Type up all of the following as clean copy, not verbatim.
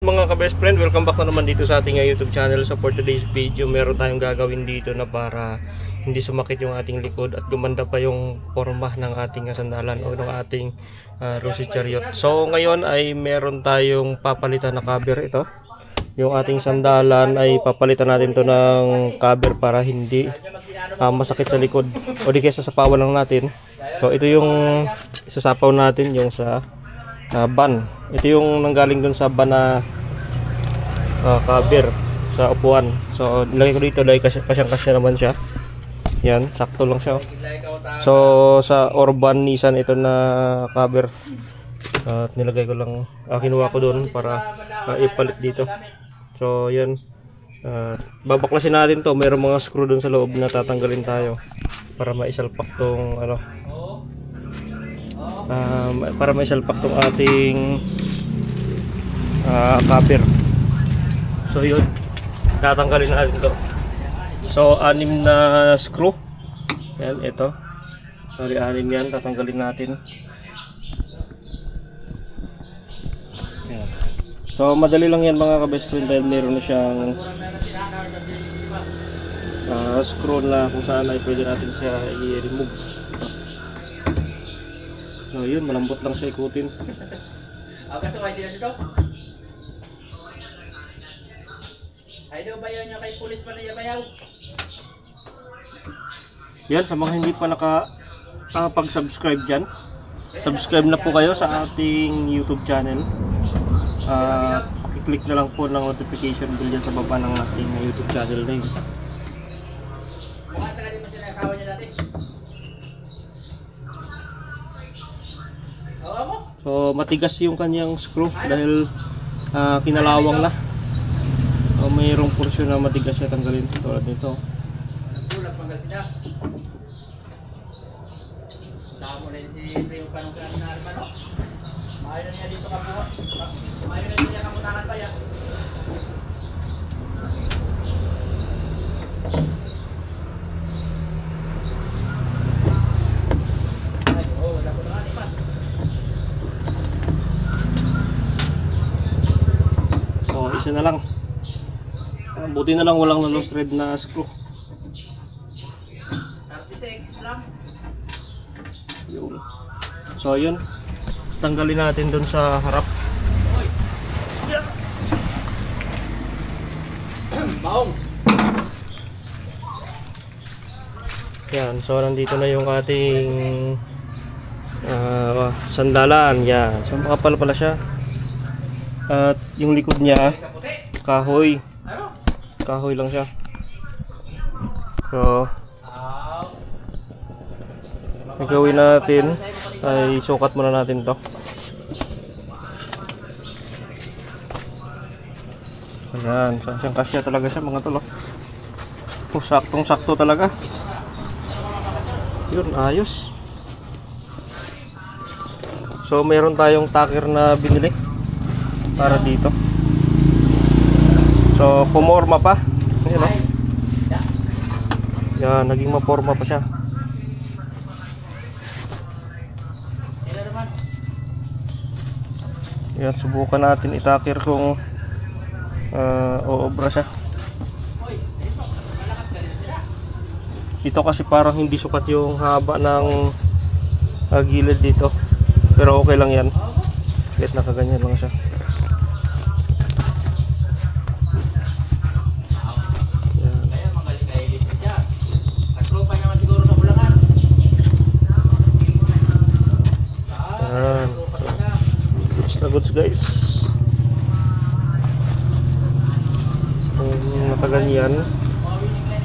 mga ka-best friend, welcome back na naman dito sa ating YouTube channel. So for today's video, meron tayong gagawin dito na para hindi sumakit yung ating likod at gumanda pa yung forma ng ating sandalan o ng ating Rosy Chariot. So ngayon ay meron tayong papalitan na cover ito. Yung ating sandalan ay papalitan natin to ng cover para hindi masakit sa likod o di kaya sasapawan lang natin. So ito yung isasapaw natin, yung sa ban. Ito yung nanggaling dun sa ban na cover sa upuan. So nilagay ko dito dahil kasyang-kasya naman siya. Yan, sakto lang siya. So sa Orban Nissan ito na cover. At nilagay ko lang, kinuha ko doon para ipalit dito. So yan, babaklasin natin to. Mayroong mga screw doon sa loob na tatanggalin tayo para maisalpak tong para maisalpak tong ating cover. So yun, tatanggalin natin to. So 6 na screw. Yan, ito. Sorry, 6 yan, tatanggalin natin. Yan. So madali lang yan mga ka-best friend dahil meron na siyang screw na kung saan ay pwede natin siya i-remove. So yun, malambot lang siya ikutin. Yan, sa mga hindi pa nakapag-subscribe dyan, subscribe na po kayo sa ating YouTube channel. Pakiclick na lang po ng notification bell dyan sa baba ng ating YouTube channel name. So matigas yung kanyang screw dahil kinalawang na. So mayroong porsyon na matigas siya, tanggalin tulad nito. So isa na lang. Buti na lang walang na-loose thread na screw. 36 lang. Yun. So yun, tanggalin natin dun sa harap. Baong. Yan, so nandito na yung ating sandalan. Yan, so makapal pala siya. At yung likod niya kahoy. Kahoy lang siya. So ang gawin natin ay sukat muna natin to. Ayan, siyang kasya talaga siya mga tolo. Saktong sakto talaga. Yun, ayos. So meron tayong tacker na binili para dito. So pumorma pa. Ayan, oh. Yan, naging maporma pa siya. Yan, subukan natin itakir kung oobra siya. Ito kasi parang hindi sukat yung haba ng gilid dito. Pero okay lang yan. Kahit nakaganyan lang siya. Goods guys, nakaganyan.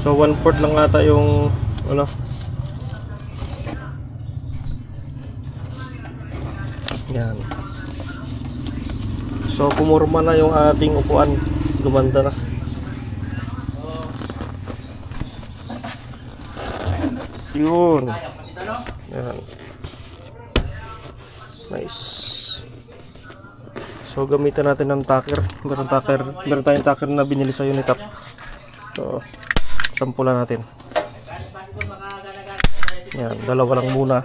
So 1/4 lang ata yung yan. So pumurma na yung ating upuan, gumanda na. Yun, yan. Nice. So gamitan natin ng tacker. Meron tayong tacker na binili sa Unitap. So sampulan natin. Yan, dalawa lang muna.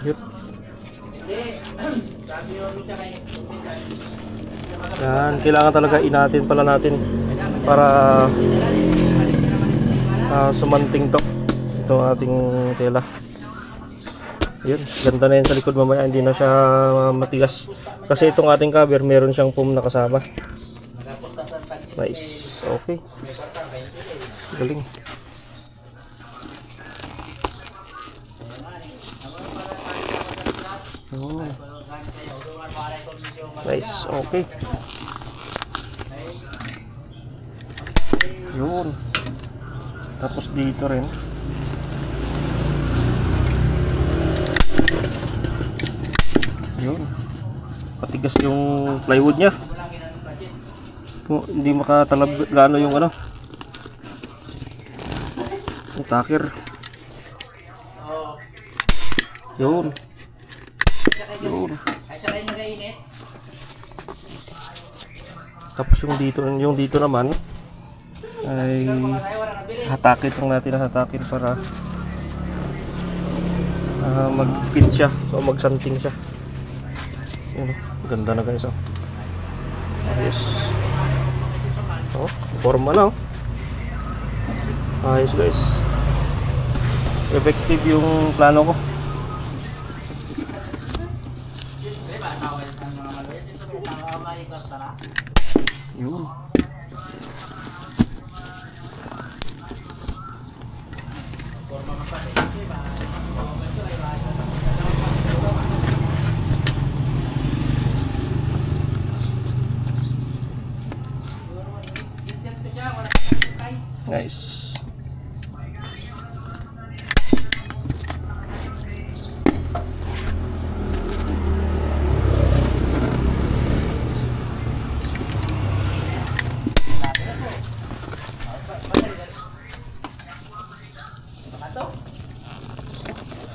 Yun. Yan, kailangan talaga inatin pala natin para sumanting to. Ito ating tela. Yun, ganda na yan sa likod mamaya, hindi na siya matigas. Kasi itong ating cover, meron siyang foam na kasama. Nice, okay. Galing. Oh. Nice, okay. Yun. Tapos dito rin. Yun. Patigas yung plywood niya. Hindi makatalab gaano yung ano. Yung takir. Yun. Yun. Tapos yung dito naman ay hatakin lang natin, hatakin para mag-fit siya o mag-santing siya. Yun, ganda na guys. Ayos. Oh, forma na. Ayos guys. Effective yung plano ko. Yun. Nice.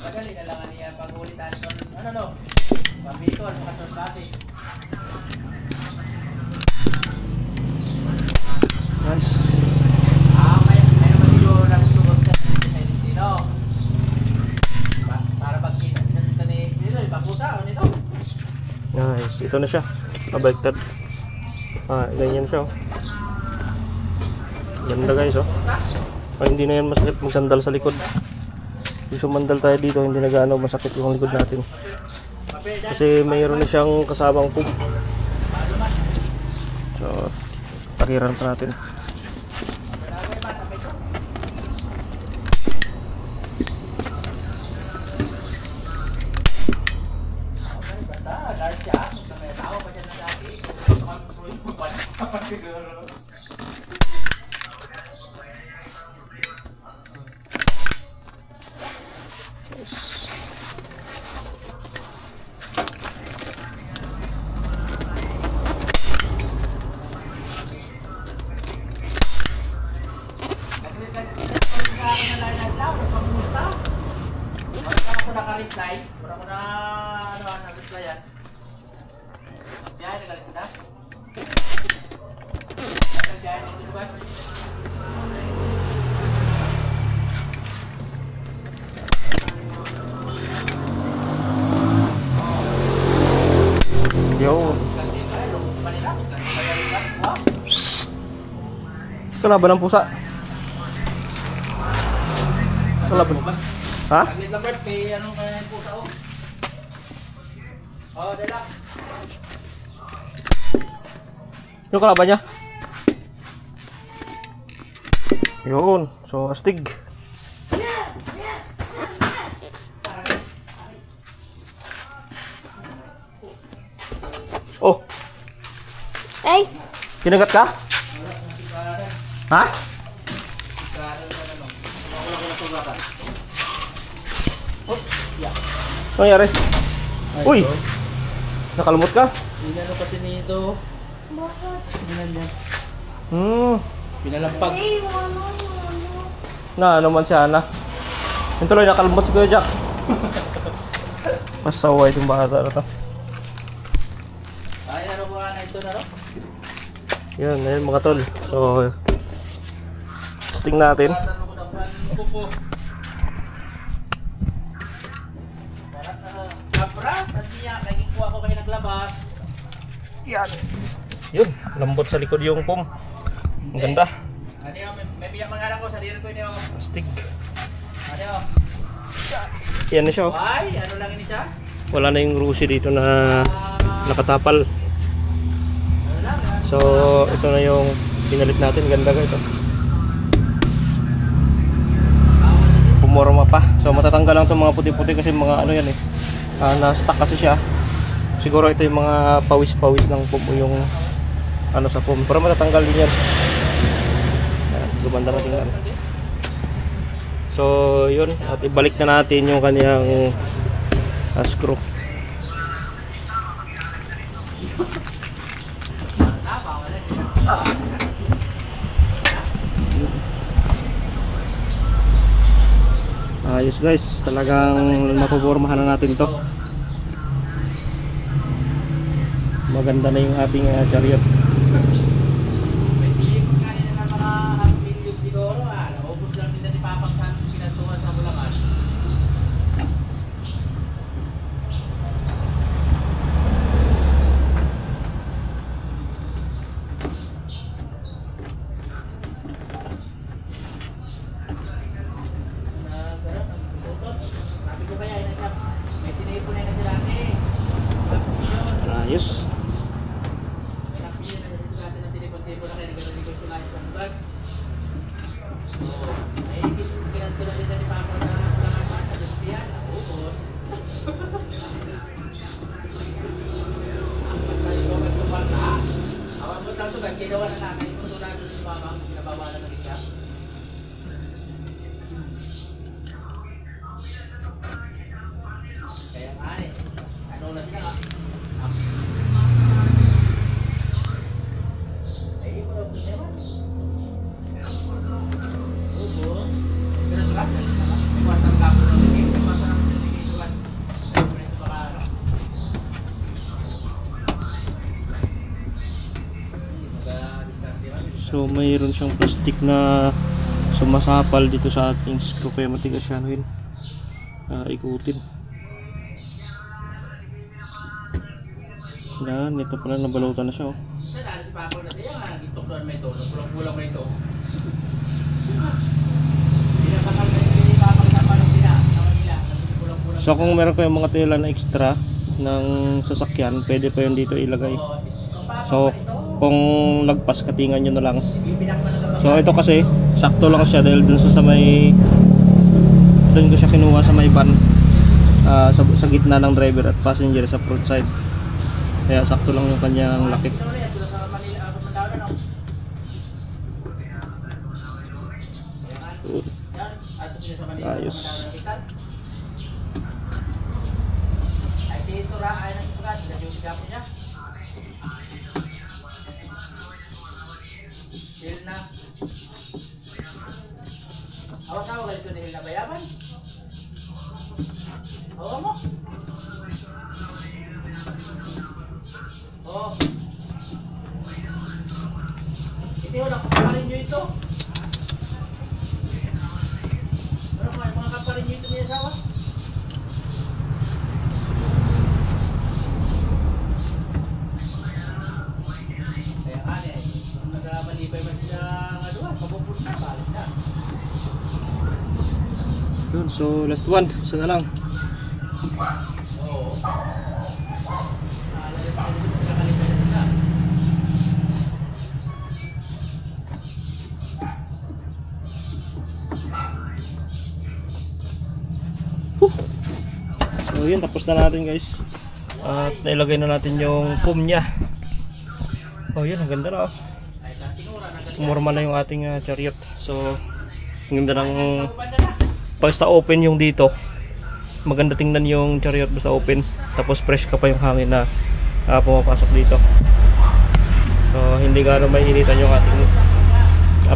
Madali na lang niya pag-ulitan ko. Ano? Pambikon, makasosbati. Nice. Kaya naman yung nagsugot sa Dino. Para pagkita sila ni Dino, ipakusa o nito? Nice. Ito na siya. Nabaliktad. Ganyan siya. Ganda guys. Hindi na yan masakit magsandal sa likod. Yung sumandal tayo dito, hindi na gaano masakit yung likod natin. Kasi mayroon na siyang kasamang foam. So, takiran pa natin. Naka-reply, wala ko na nag-replyan. Yan, nagalit na. Nag-replyan dito lugar. Yo. Kalaban ng pusa. Kalaban ba? Ha? Saglit lang Bert, kay anong kaya yung pusa o? Oo, dala. Yung kalaban niya? Yun. So, astig. Oh. Ay! Kinagat ka? Ha? Ano nangyari? Uy! Nakalumot ka? Inano kasi nito. Bakit? Inan yan. Pinalampag. Ay, ano? Na, ano man si Ana. Yung tuloy, nakalumot si Kuya Jack. Masaway itong bata na to. Ay, ano ko na ito na ro? Yan, ayun mga tol. So, testing natin. Ano ko na po. Para kapras at niya naglabas. Yan. Yun, lambot sa likod yung pom. Ang ganda. Ano yun, may biyak mga anak ko, sa dito ko yun yung... Stick. Ano yun? Yan na siya. Oh. Why? Ano lang ini siya? Wala na yung rusi dito na nakatapal. Ano lang? So, ito na yung pinalit natin. Ganda guys. Oh. Pumorma pa. So, matatanggal lang itong mga puti-puti kasi mga ano yan eh. Na-stuck kasi siya. Siguro ito yung mga pawis-pawis ng pom yung ano sa pom. Pero matatanggal din yan. Gumanda na tingnan. So, yun. At ibalik na natin yung kanyang screw. Ayos guys, talagang mapupormahan na natin to. Maganda na yung ating chariot. May tipon nga nila ng mga half-million siguro. Naubos lang din na ni Papang sa pinatuhan sa Bulacan. Sabi ko kaya, may tinipon na sila natin. Ayos. Nakapili na dito sa atin ng tinipon-tipon na kaya nagkaroon ko lang sa bugas. Ay, kinanto na rin na ni Papa na kulangan pa sa Lumpian. Naubos. Ang tayo ko may tumarta. Awan mo lang sugat, ginawa na namin. Kung tulad ni Mama, nabawalan na rin siya. Kaya nga ano na sila ka? Ay, hindi mo na po naman. Opo. Pero sulat, may kwartang kapo na rin. May kwartang kapo na rin sulat. Ay, friends, baka ano. So, mayroon siyang plastic na sumasapal dito sa ating screw kaya matigas siya ano yun. Ikutin. Yan, ito pala nabalutan na siya. Oh. Sa dahil si Papa na siya, nagitok doon may ito. Kulang may ito. Pinapakal na yung Papa na parang nila. Kulang-kulang. So kung meron kayong mga tela na extra ng sasakyan, pwede pa yun dito ilagay. So kung lagpas, katingan nyo na lang. So ito kasi, sakto lang siya dahil dun sa may doon ko siya kinuha sa may van, sa gitna ng driver at passenger sa front side. Kaya sakto lang yung kanyang laki. Ayos. Ay, dito ra ay nang sugat, yung gapo niya. Bil na. Awas-awas ganito ni na bayaban. Oo mo. Oh. Ito lang kaparin nyo ito. Ano mga kaparin nyo ito niya asawa? Kaya kani, kung nag-malibay man siya nga doon, mabubus na, balik na. Yun, so last one, isa na lang. Oo. So yun, tapos na natin guys. At nailagay na natin yung foam niya. Oh yun, ang ganda na oh. Umorma na yung ating chariot. So ang ganda ng basta open yung dito. Maganda tingnan yung chariot basta open. Tapos fresh ka pa yung hangin na pumapasok dito. So hindi gano'ng mainitan yung ating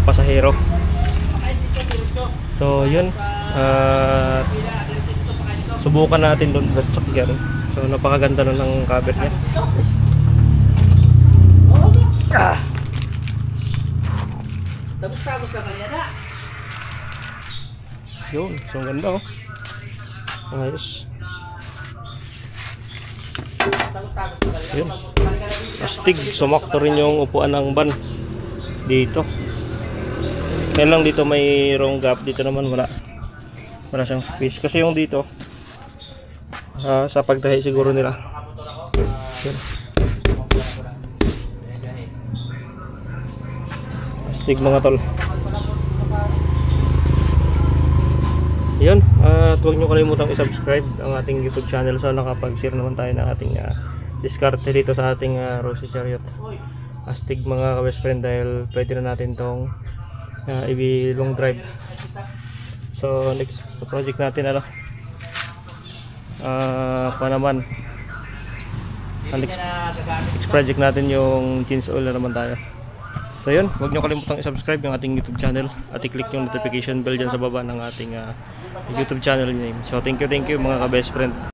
pasahero. So yun, subukan natin doon sa sakyan. So napakaganda na ng cover niya. Tapos na kanina na. Yun, so ang ganda oh. Ayos. Yun. Astig, sumakto rin yung upuan ng van dito. Kaya lang dito may wrong gap, dito naman wala siyang space kasi yung dito sa pagtahi siguro nila. Yun. Astig mga tol. Yun, at huwag nyo kalimutang i-subscribe ang ating YouTube channel. So nakapag-share naman tayo ng ating diskarte dito sa ating Rosy Chariot. Astig mga ka-best friend dahil pwede na natin tong i-long drive. So next project natin pa naman next project natin yung change oil na naman tayo. So yun, huwag nyo kalimutang i-subscribe yung ating YouTube channel at i-click yung notification bell dyan sa baba ng ating YouTube channel name. So thank you mga ka-best friend.